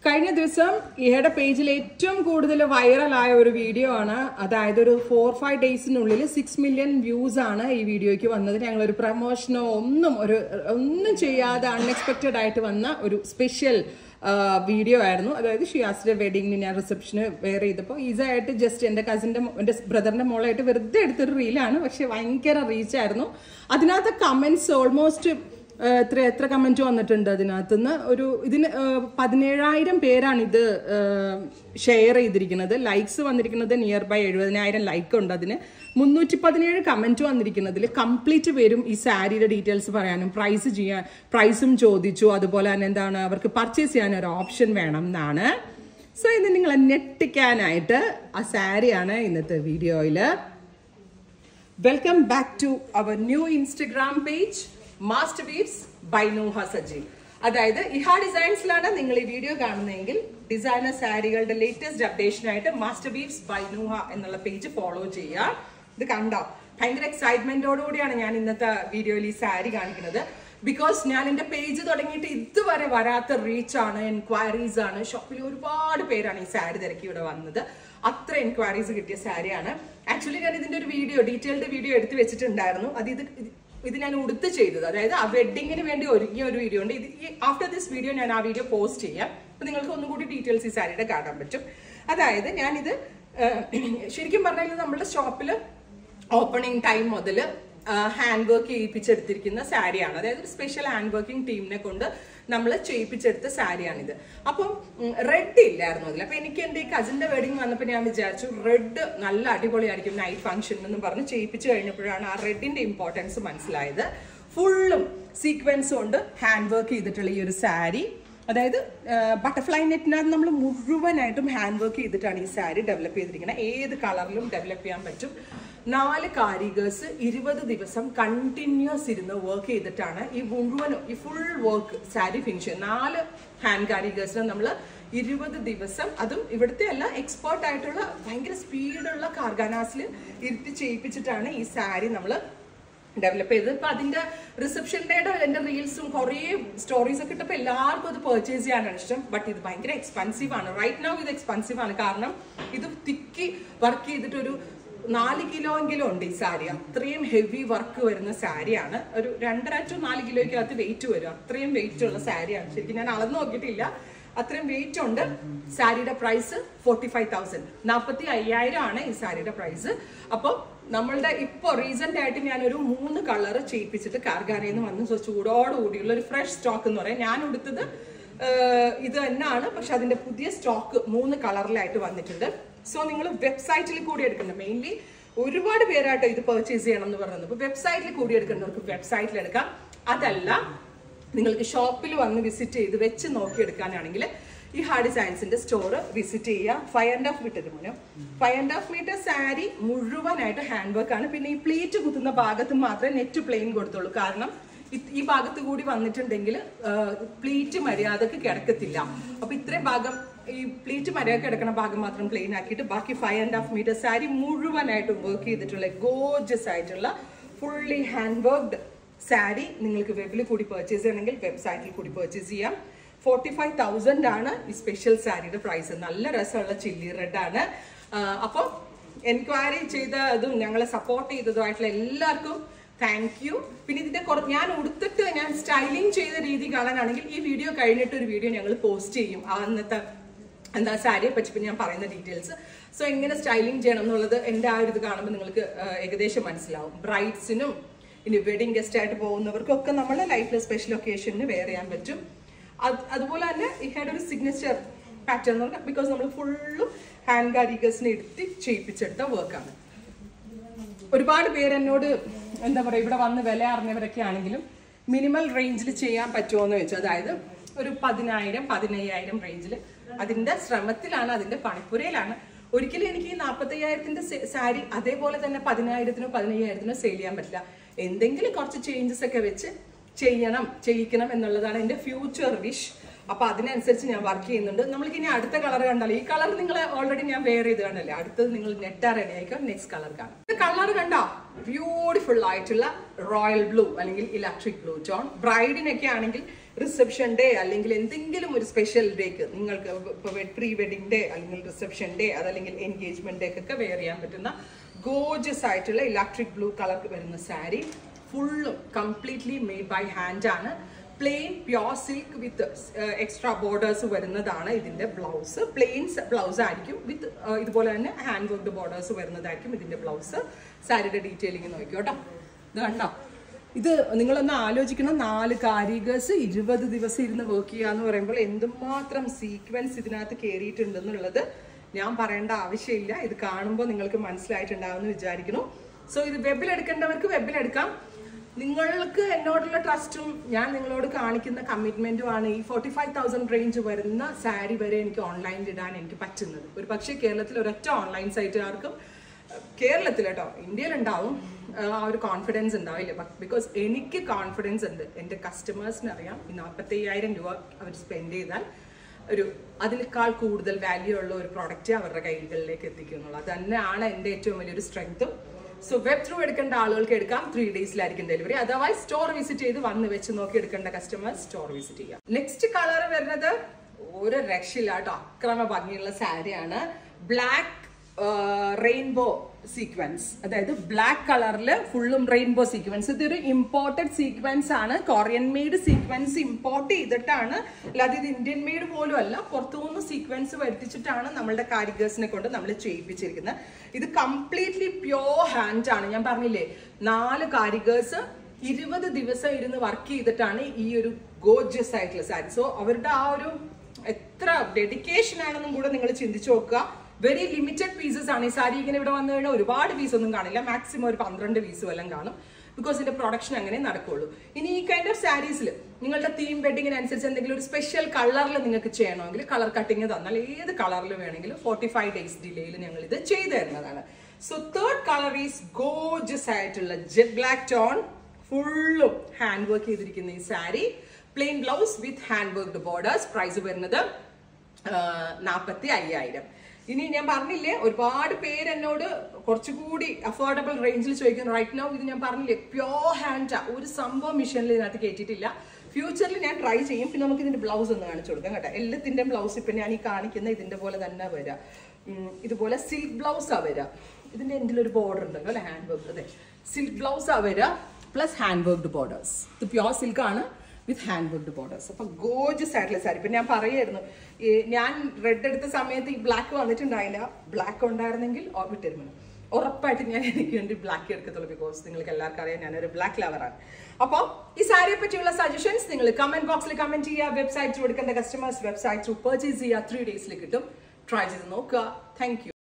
കഴിഞ്ഞ ദിവസം ഇഹയുടെ പേജിൽ ഏറ്റവും കൂടുതൽ വൈറലായ ഒരു വീഡിയോ ആണ്. അതായത് ഒരു 4-5 ഡേയ്സിനുള്ളിൽ 6 മില്യൺ വ്യൂസ് ആണ് ഈ വീഡിയോയ്ക്ക് വന്നത്. ഞങ്ങളൊരു പ്രമോഷനോ ഒന്നും ചെയ്യാതെ അൺഎക്സ്പെക്റ്റഡ് ആയിട്ട് വന്ന ഒരു സ്പെഷ്യൽ വീഡിയോ ആയിരുന്നു. അതായത് ഷിയാസിന്റെ വെഡിങ്ങിന് ഞാൻ റിസപ്ഷന് വെയർ ചെയ്തപ്പോൾ ഈസായിട്ട് ജസ്റ്റ് എൻ്റെ ബ്രദറിന്റെ മോളായിട്ട് വെറുതെ എടുത്തൊരു റീലാണ്. പക്ഷെ ഭയങ്കര റീച്ച് ആയിരുന്നു. അതിനകത്ത് കമന്റ്സ് ഓൾമോസ്റ്റ് എത്ര കമന്റ് വന്നിട്ടുണ്ട്. അതിനകത്തുനിന്ന് ഇതിന് 17,000 പേരാണ് ഇത് ഷെയർ ചെയ്തിരിക്കുന്നത്. ലൈക്സ് വന്നിരിക്കുന്നത് നിയർ ബൈ 70,000 ലൈക്ക് ഉണ്ട്. അതിന് 317 കമന്റ് വന്നിരിക്കുന്നതിൽ കംപ്ലീറ്റ് പേരും ഈ സാരിയുടെ ഡീറ്റെയിൽസ് പറയാനും പ്രൈസും ചോദിച്ചു. അതുപോലെ തന്നെ എന്താണ് അവർക്ക് പർച്ചേസ് ചെയ്യാൻ ഒരു ഓപ്ഷൻ വേണം എന്നാണ്. സോ ഇത് നിങ്ങളെ ഞെട്ടിക്കാനായിട്ട് ആ സാരിയാണ് ഇന്നത്തെ വീഡിയോയിൽ. Welcome back to our new Instagram page Master Weaves by Nooha Sajeev. അതായത് ഇഹ ഡിസൈൻസിലാണ് നിങ്ങൾ ഈ വീഡിയോ കാണുന്നതെങ്കിൽ ഡിസൈനർ സാരികളുടെ ലേറ്റസ്റ്റ് അപ്ഡേഷനായിട്ട് മാസ്റ്റർ വീവ്സ് ബൈ നൂഹ എന്നുള്ള പേജ് ഫോളോ ചെയ്യുക. ഇത് കണ്ടോ, ഭയങ്കര എക്സൈറ്റ്മെന്റോടുകൂടിയാണ് ഞാൻ ഇന്നത്തെ വീഡിയോയിൽ ഈ സാരി കാണിക്കുന്നത്. ബിക്കോസ് ഞാൻ എൻ്റെ പേജ് തുടങ്ങിയിട്ട് ഇതുവരെ വരാത്ത റീച്ചാണ്, എൻക്വയറീസ് ആണ്. ഷോപ്പിൽ ഒരുപാട് പേരാണ് ഈ സാരി തിരക്കി ഇവിടെ വന്നത്. അത്ര എൻക്വയറീസ് കിട്ടിയ സാരിയാണ്. ആക്ച്വലി ഞാൻ ഇതിന്റെ ഒരു ഡീറ്റെയിൽഡ് വീഡിയോ എടുത്ത് വെച്ചിട്ടുണ്ടായിരുന്നു. ഇത് ഞാൻ ഉടുത്ത് ചെയ്തത്, അതായത് ആ വെഡിങ്ങിന് വേണ്ടി ഒരുങ്ങിയ ഒരു വീഡിയോ ഉണ്ട്. ആഫ്റ്റർ ദിസ് വീഡിയോ ഞാൻ ആ വീഡിയോ പോസ്റ്റ് ചെയ്യാം. അപ്പൊ നിങ്ങൾക്ക് ഒന്നുകൂടി ഡീറ്റെയിൽസ് ഈ സാരിയുടെ കാണാൻ പറ്റും. അതായത് ഞാനിത് ശരിക്കും പറഞ്ഞാൽ നമ്മുടെ ഷോപ്പിൽ ഓപ്പണിംഗ് ടൈം മുതൽ ഹാൻഡ് വർക്ക് ചെയ്യിപ്പിച്ചെടുത്തിരിക്കുന്ന സാരിയാണ്. അതായത് ഒരു സ്പെഷ്യൽ ഹാൻഡ് വർക്കിംഗ് ടീമിനെ കൊണ്ട് നമ്മൾ ചെയ്യിപ്പിച്ചെടുത്ത സാരിയാണിത്. അപ്പം റെഡ് ഇല്ലായിരുന്നു അതിൽ. അപ്പൊ എനിക്ക് എൻ്റെ കസിന്റെ വെഡിങ് വന്നപ്പോൾ ഞാൻ വിചാരിച്ചു റെഡ് നല്ല അടിപൊളിയായിരിക്കും നൈറ്റ് ഫംഗ്ഷൻ എന്ന് പറഞ്ഞ് ചെയ്യിപ്പിച്ച് കഴിഞ്ഞപ്പോഴാണ് ആ റെഡിന്റെ ഇമ്പോർട്ടൻസ് മനസ്സിലായത്. ഫുള്ളും സീക്വൻസ് കൊണ്ട് ഹാൻഡ് വർക്ക് ചെയ്തിട്ടുള്ള ഈ ഒരു സാരി, അതായത് ബട്ടർഫ്ലൈ നെറ്റിനകത്ത് നമ്മൾ മുഴുവനായിട്ടും ഹാൻഡ് വർക്ക് ചെയ്തിട്ടാണ് ഈ സാരി ഡെവലപ്പ് ചെയ്തിരിക്കുന്നത്. ഏത് കളറിലും ഡെവലപ്പ് ചെയ്യാൻ പറ്റും. 4 കാരിഗേഴ്സ് 20 ദിവസം കണ്ടിന്യൂസ് ഇരുന്ന് വർക്ക് ചെയ്തിട്ടാണ് ഈ full work sari finish. 4 hand കാരിഗേഴ്സിന് നമ്മൾ 20 ദിവസം, അതും ഇവിടുത്തെ അല്ല, എക്സ്പേർട്ട് ആയിട്ടുള്ള ഭയങ്കര സ്പീഡുള്ള കാർഗാനാസിൽ ഇരുത്തി ചെയ്യിപ്പിച്ചിട്ടാണ് ഈ സാരി നമ്മൾ ഡെവലപ്പ് ചെയ്തത്. ഇപ്പൊ അതിന്റെ റിസപ്ഷൻ ഡേയുടെ എന്റെ റീൽസും കുറേ സ്റ്റോറീസ് ഒക്കെ ഇട്ടപ്പോൾ എല്ലാവർക്കും അത് പർച്ചേസ് ചെയ്യാനാണ് ഇഷ്ടം. ബട്ട് ഇത് ഭയങ്കര എക്സ്പെൻസീവ് ആണ്. റൈറ്റ് നൗ ഇത് എക്സ്പെൻസീവ് ആണ്. കാരണം ഇത് തിക്കി വർക്ക് ചെയ്തിട്ട് ഒരു 4 കിലോ എങ്കിലും ഉണ്ട് ഈ സാരി. അത്രയും ഹെവി വർക്ക് വരുന്ന സാരിയാണ്. ഒരു 2.5 to 4 കിലോയ്ക്കകത്ത് വെയിറ്റ് വരും. അത്രയും വെയിറ്റ് ഉള്ള സാരിയാണ്. ശരിക്കും ഞാൻ അളന്ന് നോക്കിയിട്ടില്ല, അത്രയും വെയിറ്റ് ഉണ്ട്. സാരിയുടെ പ്രൈസ് 45,000, 45,000 ആണ് ഈ സാരിയുടെ പ്രൈസ്. അപ്പോൾ നമ്മളുടെ ഇപ്പോൾ റീസെന്റ് ആയിട്ട് ഞാനൊരു 3 കളർ ചെയ്യിപ്പിച്ചിട്ട് കാർഗാനയിൽ നിന്ന് വന്ന് ചൂടോടുകൂടിയുള്ള ഒരു ഫ്രഷ് സ്റ്റോക്ക് എന്ന് പറയാം. ഞാൻ എടുത്തത് ഇത് തന്നെയാണ്, പക്ഷെ അതിന്റെ പുതിയ സ്റ്റോക്ക് 3 കളറിലായിട്ട് വന്നിട്ടുണ്ട്. സോ നിങ്ങൾ വെബ്സൈറ്റിൽ കൂടി എടുക്കണം. മെയിൻലി ഒരുപാട് പേരായിട്ട് ഇത് പർച്ചേസ് ചെയ്യണം എന്ന് പറയുന്നത്. അപ്പോൾ വെബ്സൈറ്റിൽ കൂടി എടുക്കേണ്ടവർക്ക് വെബ്സൈറ്റിൽ എടുക്കാം. അതല്ല നിങ്ങൾക്ക് ഷോപ്പിൽ വന്ന് വിസിറ്റ് ചെയ്ത് വെച്ച് നോക്കിയെടുക്കാനാണെങ്കിൽ ഈ ഹാ ഡിസൈൻസിന്റെ സ്റ്റോർ വിസിറ്റ് ചെയ്യുക. 5.5 മീറ്റർ 5.5 മീറ്റർ സാരി മുഴുവനായിട്ട് ഹാൻഡ് വർക്ക് ആണ്. പിന്നെ ഈ പ്ലീറ്റ് കുത്തുന്ന ഭാഗത്ത് മാത്രമേ നെറ്റ് പ്ലെയിൻ കൊടുത്തുള്ളൂ. കാരണം ഈ ഭാഗത്ത് കൂടി വന്നിട്ടുണ്ടെങ്കിൽ പ്ലീറ്റ് മര്യാദക്ക് കിടക്കത്തില്ല. അപ്പൊ ഇത്രയും ഭാഗം, ഈ പ്ലീറ്റ് മര്യാദ കിടക്കുന്ന ഭാഗം മാത്രം പ്ലെയിൻ ആക്കിയിട്ട് ബാക്കി 5.5 മീറ്റർ സാരി മുഴുവനായിട്ട് വർക്ക് ചെയ്തിട്ടുള്ള ഗോർജസ് ആയിട്ടുള്ള ഫുള്ളി ഹാൻഡ് വർക്ക്ഡ് സാരി നിങ്ങൾക്ക് വെബിൽ കൂടി പർച്ചേസ് ചെയ്യണമെങ്കിൽ വെബ്സൈറ്റിൽ കൂടി പർച്ചേസ് ചെയ്യാം. 45,000 ആണ് ഈ സ്പെഷ്യൽ സാരിയുടെ പ്രൈസ്. നല്ല രസമുള്ള ചില്ലി റെഡ് ആണ്. അപ്പോൾ എൻക്വയറി ചെയ്തതും ഞങ്ങളെ സപ്പോർട്ട് ചെയ്തതുമായിട്ടുള്ള എല്ലാവർക്കും താങ്ക് യു. പിന്നെ ഇതിന്റെ ഞാൻ ഉടുത്തിട്ട് ഞാൻ സ്റ്റൈലിംഗ് ചെയ്ത രീതി കാണാനാണെങ്കിൽ ഈ വീഡിയോ കഴിഞ്ഞിട്ട് ഒരു വീഡിയോ ഞങ്ങൾ പോസ്റ്റ് ചെയ്യും. അന്നത്തെ സാരിയെ പറ്റി ഞാൻ പറയുന്ന ഡീറ്റെയിൽസ്. സോ എങ്ങനെ സ്റ്റൈലിംഗ് ചെയ്യണം എന്നുള്ളത് എൻ്റെ ആ ഒരു ഇത് കാണുമ്പോൾ നിങ്ങൾക്ക് ഏകദേശം മനസ്സിലാവും. ബ്രൈഡ്സിനും ഇനി വെഡിങ് ഗസ്റ്റ് ആയിട്ട് പോകുന്നവർക്കും ഒക്കെ നമ്മുടെ ലൈഫിലെ സ്പെഷ്യൽ ഒക്കേഷന് വെയർ ചെയ്യാൻ പറ്റും. അതുപോലെ തന്നെ ഇഹയുടെ ഒരു സിഗ്നേച്ചർ പാറ്റേൺ എന്ന് പറഞ്ഞാൽ ബിക്കോസ് നമ്മൾ ഫുള്ളും ഹാൻഡ് കാരിഗേഴ്സിനെ എടുത്ത് ചെയ്യിപ്പിച്ചെടുത്ത വർക്കാണ്. ഒരുപാട് പേര് എന്നോട് എന്താ പറയുക, ഇവിടെ വന്ന് വില അറിഞ്ഞവരൊക്കെ ആണെങ്കിലും മിനിമൽ റേഞ്ചിൽ ചെയ്യാൻ പറ്റുമോ എന്ന് ചോദിച്ചു. അതായത് ഒരു 10,000, 15,000 റേഞ്ചിൽ. അതിന്റെ ശ്രമത്തിലാണ്, അതിന്റെ പണിപ്പുരയിലാണ്. ഒരിക്കലും എനിക്ക് ഈ 45,000ന്റെ സാരി അതേപോലെ തന്നെ 10,000-നോ 15,000-നോ സെയിൽ ചെയ്യാൻ പറ്റില്ല. എന്തെങ്കിലും കുറച്ച് ചേഞ്ചസ് ഒക്കെ വെച്ച് ചെയ്യിക്കണം എന്നുള്ളതാണ് എൻ്റെ ഫ്യൂച്ചർ വിഷ്. അപ്പൊ അതിനനുസരിച്ച് ഞാൻ വർക്ക് ചെയ്യുന്നുണ്ട്. നമ്മൾക്ക് ഇനി അടുത്ത കളർ കണ്ടാൽ, ഈ കളർ നിങ്ങൾ ഓൾറെഡി ഞാൻ വെയർ ചെയ്ത് കണ്ടല്ലേ, അടുത്തത് നിങ്ങൾ നെറ്റാ റെഡി ആയിക്കോ, നെക്സ്റ്റ് കളർ കാണാം. കളർ കണ്ടോ, ബ്യൂട്ടിഫുൾ ആയിട്ടുള്ള റോയൽ ബ്ലൂ അല്ലെങ്കിൽ ഇലക്ട്രിക് ബ്ലൂ ടോൺ. ബ്രൈഡിനൊക്കെ ആണെങ്കിൽ റിസപ്ഷൻ ഡേ അല്ലെങ്കിൽ എന്തെങ്കിലും ഒരു സ്പെഷ്യൽ ഡേക്ക് നിങ്ങൾക്ക് പ്രീ വെഡിങ് ഡേ അല്ലെങ്കിൽ റിസപ്ഷൻ ഡേ അതല്ലെങ്കിൽ എൻഗേജ്മെന്റ് ഡേക്കൊക്കെ വെയർ ചെയ്യാൻ പറ്റുന്ന ഗോർജിയസ് ആയിട്ടുള്ള ഇലക്ട്രിക് ബ്ലൂ കളർ വരുന്ന സാരി. ഫുള്ളും കംപ്ലീറ്റ്ലി മെയ്ഡ് ബൈ ഹാൻഡ് ആണ്. Plain pure silk with extra borders വരുന്നതാണ് ഇതിന്റെ ബ്ലൗസ്. പ്ലെയിൻ ബ്ലൗസ് ആയിരിക്കും വിത്ത് ഇതുപോലെ തന്നെ ഹാൻഡ് വർക്ക്ഡ് ബോർഡേഴ്സ് വരുന്നതായിരിക്കും ഇതിന്റെ ബ്ലൗസ്. സാരിയുടെ ഡീറ്റെയിലിംഗ് നോക്കിയോട്ടോ. ഇത് കണ്ടോ, ഇത് നിങ്ങളൊന്ന് ആലോചിക്കണം. 4 കാരിഗേഴ്സ് 20 ദിവസം ഇരുന്ന് വർക്ക് ചെയ്യാന്ന് പറയുമ്പോൾ എന്തുമാത്രം സീക്വൻസ് ഇതിനകത്ത് കയറിയിട്ടുണ്ടെന്നുള്ളത് ഞാൻ പറയേണ്ട ആവശ്യമില്ല. ഇത് കാണുമ്പോൾ നിങ്ങൾക്ക് മനസ്സിലായിട്ടുണ്ടാവുമെന്ന് വിചാരിക്കുന്നു. സോ ഇത് വെബിൽ എടുക്കേണ്ടവർക്ക് വെബിൽ എടുക്കാം. നിങ്ങൾക്ക് എന്നോടുള്ള ട്രസ്റ്റും ഞാൻ നിങ്ങളോട് കാണിക്കുന്ന കമ്മിറ്റ്മെന്റും ആണ് ഈ 45,000 റേഞ്ച് വരുന്ന സാരി വരെ എനിക്ക് ഓൺലൈനിൽ ഇടാൻ എനിക്ക് പറ്റുന്നത്. ഒരു പക്ഷേ കേരളത്തിൽ ഒരൊറ്റ ഓൺലൈൻ സൈറ്റുകാർക്കും കേരളത്തിൽ കേട്ടോ, ഇന്ത്യയിലുണ്ടാവും ആ ഒരു കോൺഫിഡൻസ് ഉണ്ടാവില്ല. ബിക്കോസ് എനിക്ക് കോൺഫിഡൻസ് ഉണ്ട്. എൻ്റെ കസ്റ്റമേഴ്സിന് അറിയാം ഈ 45,000 രൂപ അവർ സ്പെൻഡ് ചെയ്താൽ ഒരു അതിനേക്കാൾ കൂടുതൽ വാല്യൂ ഉള്ള ഒരു പ്രോഡക്റ്റ് അവരുടെ കൈകളിലേക്ക് എത്തിക്കുന്നുള്ളൂ. അത് തന്നെയാണ് എൻ്റെ ഏറ്റവും വലിയൊരു സ്ട്രെങ്ത്തും. സോ വെബ് ത്രൂ എടുക്കേണ്ട ആളുകൾക്ക് എടുക്കാം. 3 ഡേയ്സിലായിരിക്കും ഡെലിവറി. അതർവൈസ് സ്റ്റോർ വിസിറ്റ് ചെയ്ത് വന്ന് വെച്ച് നോക്കി എടുക്കേണ്ട കസ്റ്റമേഴ്സ് സ്റ്റോർ വിസിറ്റ് ചെയ്യാം. നെക്സ്റ്റ് കളർ വരുന്നത് ഒരു രക്ഷയില്ല കേട്ടോ, അക്രമ ഭംഗിയുള്ള സാരിയാണ്. ബ്ലാക്ക് റെയിൻബോ സീക്വൻസ്, അതായത് ബ്ലാക്ക് കളറിൽ ഫുള്ളും റെയിൻബോ സീക്വൻസ്. ഇതൊരു ഇമ്പോർട്ടഡ് സീക്വൻസ് ആണ്. കൊറിയൻ മെയ്ഡ് സീക്വൻസ് ഇമ്പോർട്ട് ചെയ്തിട്ടാണ്, അല്ലാതെ ഇത് ഇന്ത്യൻ മെയ്ഡ് പോലും അല്ല. പുറത്തുനിന്ന് സീക്വൻസ് വരുത്തിച്ചിട്ടാണ് നമ്മളുടെ കാരിഗേഴ്സിനെ കൊണ്ട് നമ്മൾ ചെയ്യിപ്പിച്ചിരിക്കുന്നത്. ഇത് കംപ്ലീറ്റ്ലി പ്യോർ ഹാൻഡ് ആണ്. ഞാൻ പറഞ്ഞില്ലേ 4 കാരിഗേഴ്സ് 20 ദിവസം ഇരുന്ന് വർക്ക് ചെയ്തിട്ടാണ് ഈ ഒരു ഗോർജിയസ് ആയിട്ടുള്ള സാരി. സോ അവരുടെ ആ ഒരു എത്ര ഡെഡിക്കേഷൻ ആണെന്നും കൂടെ നിങ്ങൾ ചിന്തിച്ചു നോക്കുക. വെരി ലിമിറ്റഡ് പീസസ് ആണ് ഈ സാരി. ഇങ്ങനെ ഇവിടെ വന്നു കഴിഞ്ഞാൽ ഒരുപാട് പീസ് ഒന്നും കാണില്ല. മാക്സിമം ഒരു 12 പീസും എല്ലാം കാണും. ബിക്കോസ് ഇതിന്റെ പ്രൊഡക്ഷൻ അങ്ങനെ നടക്കുള്ളൂ. ഇനി ഈ കൈൻഡ് ഓഫ് സാരീസിൽ നിങ്ങളുടെ തീം വെഡിങ്ങിനനുസരിച്ച് എന്തെങ്കിലും ഒരു സ്പെഷ്യൽ കളറിൽ നിങ്ങൾക്ക് ചെയ്യണമെങ്കിൽ കളർ കട്ടിങ് തന്നാൽ ഏത് കളറിൽ വേണമെങ്കിലും 45 ഡേയ്സ് ഡിലേയിൽ ഞങ്ങൾ ഇത് ചെയ്തു തരുന്നതാണ്. So third colour is gorgeous ആയിട്ടുള്ള ജെറ്റ് ബ്ലാക്ക് ടോൺ. ഫുള്ളും ഹാൻഡ് വർക്ക് ചെയ്തിരിക്കുന്ന ഈ sari. Plain blouse with hand worked borders. Price വരുന്നത് 45,000. ഇനി ഞാൻ പറഞ്ഞില്ലേ, ഒരുപാട് പേര് എന്നോട് കുറച്ചുകൂടി അഫോർഡബിൾ റേഞ്ചിൽ ചോദിക്കുന്നു. റൈറ്റ് നൗ ഇത് ഞാൻ പറഞ്ഞില്ലേ പ്യോർ ഹാൻഡാ, ഒരു സംഭവം മിഷനിൽ ഇതിനകത്ത് കയറ്റിയിട്ടില്ല. ഫ്യൂച്ചറിൽ ഞാൻ ട്രൈ ചെയ്യും. പിന്നെ നമുക്ക് ഇതിന്റെ ബ്ലൗസ് ഒന്ന് കാണിച്ചു കൊടുക്കാം കേട്ടോ. എല്ലാത്തിന്റെ ബ്ലൗസ് ഇപ്പൊ ഞാൻ ഈ കാണിക്കുന്ന ഇതിന്റെ പോലെ തന്നെ വരാം. ഇതുപോലെ സിൽക്ക് ബ്ലൗസാ വരാം. ഇതിന്റെ എന്തെങ്കിലും ഒരു ബോർഡർ ഉണ്ടല്ലോ അല്ലെ, ഹാൻഡ് വർക്ക്. അതെ, സിൽക്ക് ബ്ലൗസാ വരാം പ്ലസ് ഹാൻഡ് വർക്ക്ഡ് ബോർഡേഴ്സ്. ഇത് പ്യോർ സിൽക്ക് ആണ് വിത്ത് ഹാൻഡ് വർക്ക്ഡ് ബോർഡേഴ്സ്. അപ്പൊ ഗോർജിയസ് ആയിട്ടുള്ള സാരി. ഇപ്പൊ ഞാൻ പറയായിരുന്നു, ഞാൻ റെഡ് എടുത്ത സമയത്ത് ഈ ബ്ലാക്ക് വന്നിട്ടുണ്ടായില്ല. ബ്ലാക്ക് ഉണ്ടായിരുന്നെങ്കിൽ വിട്ടിരുന്നു. ഉറപ്പായിട്ട് ഞാൻ എനിക്ക് വേണ്ടി ബ്ലാക്ക് എടുക്കത്തുള്ളൂ. ബിക്കോസ് നിങ്ങൾക്ക് എല്ലാവർക്കും അറിയാം ഞാനൊരു ബ്ലാക്ക് ലവറാണ്. അപ്പോൾ ഈ സാരിയെ പറ്റിയുള്ള സജഷൻസ് നിങ്ങൾ കമന്റ് ബോക്സിൽ കമന്റ് ചെയ്യുക. വെബ്സൈറ്റ് ത്രൂ എടുക്കേണ്ട കസ്റ്റമേഴ്സ് വെബ്സൈറ്റ് ത്രൂ പർച്ചേസ് ചെയ്യുക. 3 ഡേയ്സിൽ കിട്ടും. ട്രൈ ചെയ്ത് നോക്കുക. Thank you.